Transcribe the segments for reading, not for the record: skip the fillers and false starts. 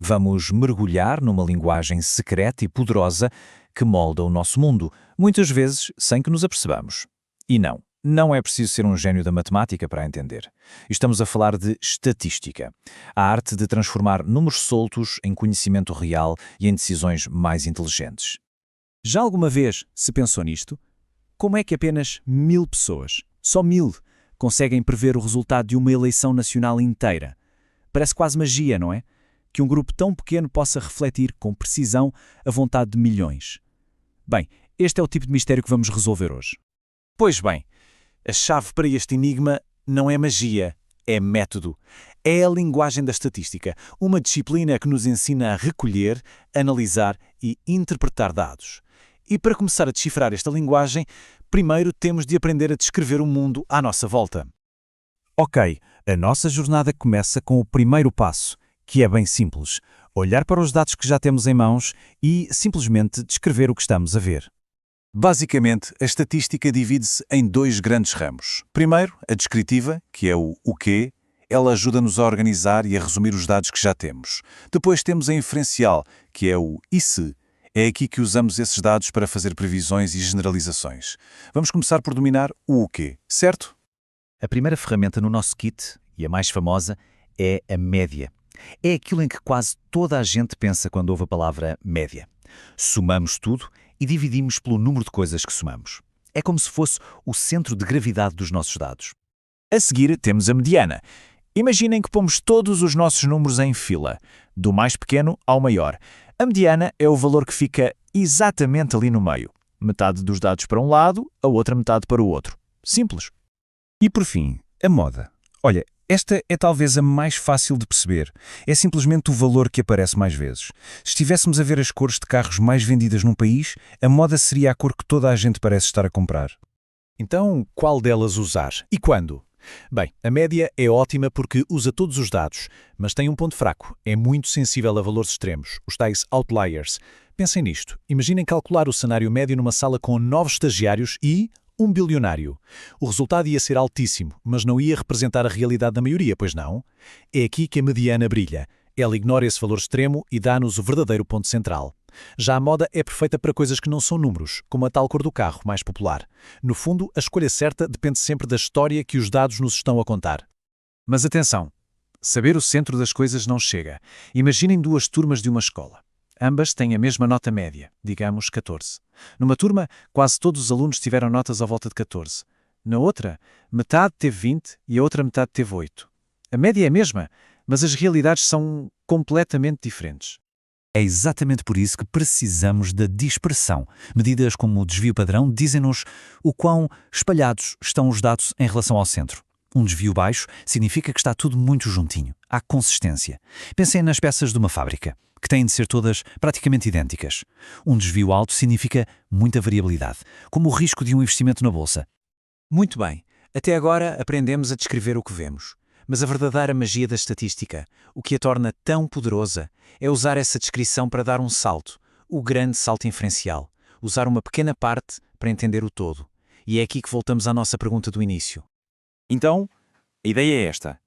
Vamos mergulhar numa linguagem secreta e poderosa que molda o nosso mundo, muitas vezes sem que nos apercebamos. E não é preciso ser um gênio da matemática para a entender. Estamos a falar de estatística, a arte de transformar números soltos em conhecimento real e em decisões mais inteligentes. Já alguma vez se pensou nisto? Como é que apenas 1000 pessoas, só 1000, conseguem prever o resultado de uma eleição nacional inteira? Parece quase magia, não é? Que um grupo tão pequeno possa refletir com precisão a vontade de milhões. Bem, este é o tipo de mistério que vamos resolver hoje. Pois bem, a chave para este enigma não é magia, é método. É a linguagem da estatística, uma disciplina que nos ensina a recolher, analisar e interpretar dados. E para começar a decifrar esta linguagem, primeiro temos de aprender a descrever o mundo à nossa volta. Ok, a nossa jornada começa com o primeiro passo, que é bem simples: olhar para os dados que já temos em mãos e simplesmente descrever o que estamos a ver. Basicamente, a estatística divide-se em dois grandes ramos. Primeiro, a descritiva, que é o quê. Ela ajuda-nos a organizar e a resumir os dados que já temos. Depois temos a inferencial, que é o e se. É aqui que usamos esses dados para fazer previsões e generalizações. Vamos começar por dominar o quê, certo? A primeira ferramenta no nosso kit, e a mais famosa, é a média. É aquilo em que quase toda a gente pensa quando ouve a palavra média. Somamos tudo e dividimos pelo número de coisas que somamos. É como se fosse o centro de gravidade dos nossos dados. A seguir temos a mediana. Imaginem que pomos todos os nossos números em fila, do mais pequeno ao maior. A mediana é o valor que fica exatamente ali no meio. Metade dos dados para um lado, a outra metade para o outro. Simples. E por fim, a moda. Olha, esta é talvez a mais fácil de perceber. É simplesmente o valor que aparece mais vezes. Se estivéssemos a ver as cores de carros mais vendidas num país, a moda seria a cor que toda a gente parece estar a comprar. Então, qual delas usar? E quando? Bem, a média é ótima porque usa todos os dados, mas tem um ponto fraco. É muito sensível a valores extremos, os tais outliers. Pensem nisto. Imaginem calcular o cenário médio numa sala com 9 estagiários e um bilionário. O resultado ia ser altíssimo, mas não ia representar a realidade da maioria, pois não? É aqui que a mediana brilha. Ela ignora esse valor extremo e dá-nos o verdadeiro ponto central. Já a moda é perfeita para coisas que não são números, como a tal cor do carro mais popular. No fundo, a escolha certa depende sempre da história que os dados nos estão a contar. Mas atenção, saber o centro das coisas não chega. Imaginem duas turmas de uma escola. Ambas têm a mesma nota média, digamos 14. Numa turma, quase todos os alunos tiveram notas à volta de 14. Na outra, metade teve 20 e a outra metade teve 8. A média é a mesma, mas as realidades são completamente diferentes. É exatamente por isso que precisamos da dispersão. Medidas como o desvio padrão dizem-nos o quão espalhados estão os dados em relação ao centro. Um desvio baixo significa que está tudo muito juntinho. Há consistência. Pensem nas peças de uma fábrica, que têm de ser todas praticamente idênticas. Um desvio alto significa muita variabilidade, como o risco de um investimento na bolsa. Muito bem. Até agora aprendemos a descrever o que vemos. Mas a verdadeira magia da estatística, o que a torna tão poderosa, é usar essa descrição para dar um salto, o grande salto inferencial. Usar uma pequena parte para entender o todo. E é aqui que voltamos à nossa pergunta do início. Então, a ideia é esta.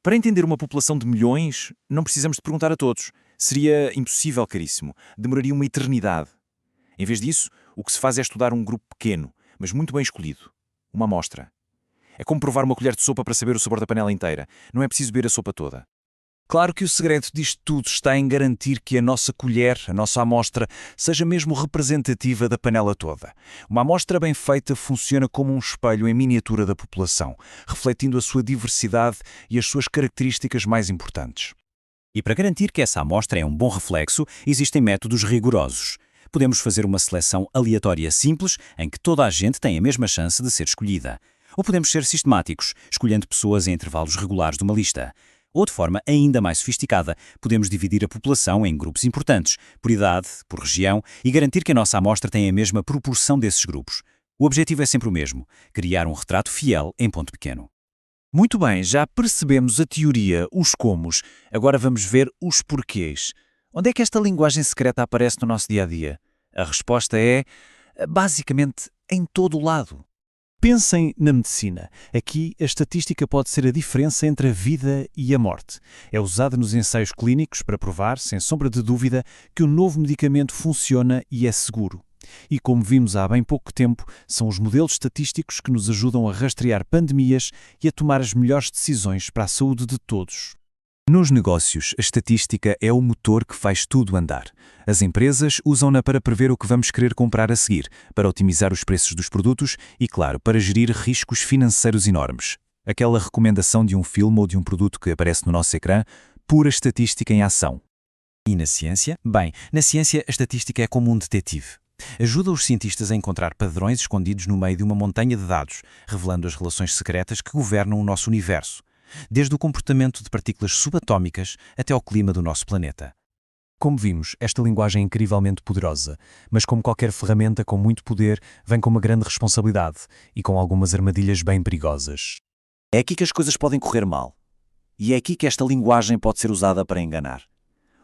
Para entender uma população de milhões, não precisamos de perguntar a todos. Seria impossível, caríssimo. Demoraria uma eternidade. Em vez disso, o que se faz é estudar um grupo pequeno, mas muito bem escolhido. Uma amostra. É como provar uma colher de sopa para saber o sabor da panela inteira. Não é preciso beber a sopa toda. Claro que o segredo disto tudo está em garantir que a nossa colher, a nossa amostra, seja mesmo representativa da panela toda. Uma amostra bem feita funciona como um espelho em miniatura da população, refletindo a sua diversidade e as suas características mais importantes. E para garantir que essa amostra é um bom reflexo, existem métodos rigorosos. Podemos fazer uma seleção aleatória simples, em que toda a gente tem a mesma chance de ser escolhida. Ou podemos ser sistemáticos, escolhendo pessoas em intervalos regulares de uma lista. Ou de forma ainda mais sofisticada, podemos dividir a população em grupos importantes, por idade, por região, e garantir que a nossa amostra tem a mesma proporção desses grupos. O objetivo é sempre o mesmo: criar um retrato fiel em ponto pequeno. Muito bem, já percebemos a teoria, os comos. Agora vamos ver os porquês. Onde é que esta linguagem secreta aparece no nosso dia-a-dia? A resposta é, basicamente, em todo o lado. Pensem na medicina. Aqui, a estatística pode ser a diferença entre a vida e a morte. É usada nos ensaios clínicos para provar, sem sombra de dúvida, que o novo medicamento funciona e é seguro. E como vimos há bem pouco tempo, são os modelos estatísticos que nos ajudam a rastrear pandemias e a tomar as melhores decisões para a saúde de todos. Nos negócios, a estatística é o motor que faz tudo andar. As empresas usam-na para prever o que vamos querer comprar a seguir, para otimizar os preços dos produtos e, claro, para gerir riscos financeiros enormes. Aquela recomendação de um filme ou de um produto que aparece no nosso ecrã, pura estatística em ação. E na ciência? Bem, na ciência a estatística é como um detetive. Ajuda os cientistas a encontrar padrões escondidos no meio de uma montanha de dados, revelando as relações secretas que governam o nosso universo, desde o comportamento de partículas subatómicas até ao clima do nosso planeta. Como vimos, esta linguagem é incrivelmente poderosa, mas como qualquer ferramenta com muito poder, vem com uma grande responsabilidade e com algumas armadilhas bem perigosas. É aqui que as coisas podem correr mal. E é aqui que esta linguagem pode ser usada para enganar.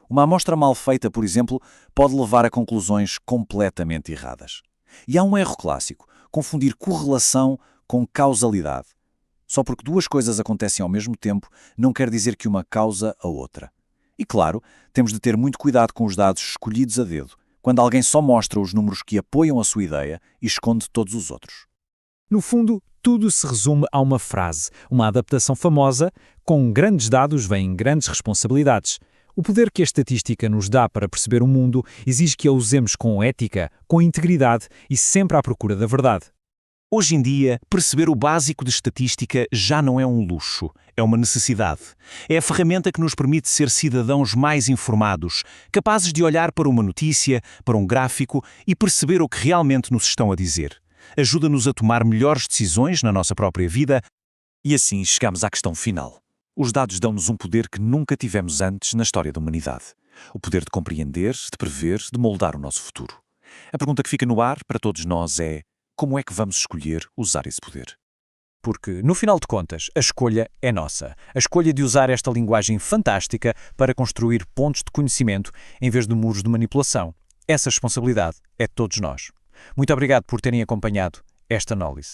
Uma amostra mal feita, por exemplo, pode levar a conclusões completamente erradas. E há um erro clássico: confundir correlação com causalidade. Só porque duas coisas acontecem ao mesmo tempo, não quer dizer que uma causa a outra. E claro, temos de ter muito cuidado com os dados escolhidos a dedo, quando alguém só mostra os números que apoiam a sua ideia e esconde todos os outros. No fundo, tudo se resume a uma frase, uma adaptação famosa: com grandes dados vêm grandes responsabilidades. O poder que a estatística nos dá para perceber o mundo exige que a usemos com ética, com integridade e sempre à procura da verdade. Hoje em dia, perceber o básico de estatística já não é um luxo, é uma necessidade. É a ferramenta que nos permite ser cidadãos mais informados, capazes de olhar para uma notícia, para um gráfico e perceber o que realmente nos estão a dizer. Ajuda-nos a tomar melhores decisões na nossa própria vida. E assim chegamos à questão final. Os dados dão-nos um poder que nunca tivemos antes na história da humanidade. O poder de compreender, de prever, de moldar o nosso futuro. A pergunta que fica no ar para todos nós é: como é que vamos escolher usar esse poder? Porque, no final de contas, a escolha é nossa. A escolha de usar esta linguagem fantástica para construir pontos de conhecimento em vez de muros de manipulação. Essa responsabilidade é de todos nós. Muito obrigado por terem acompanhado esta análise.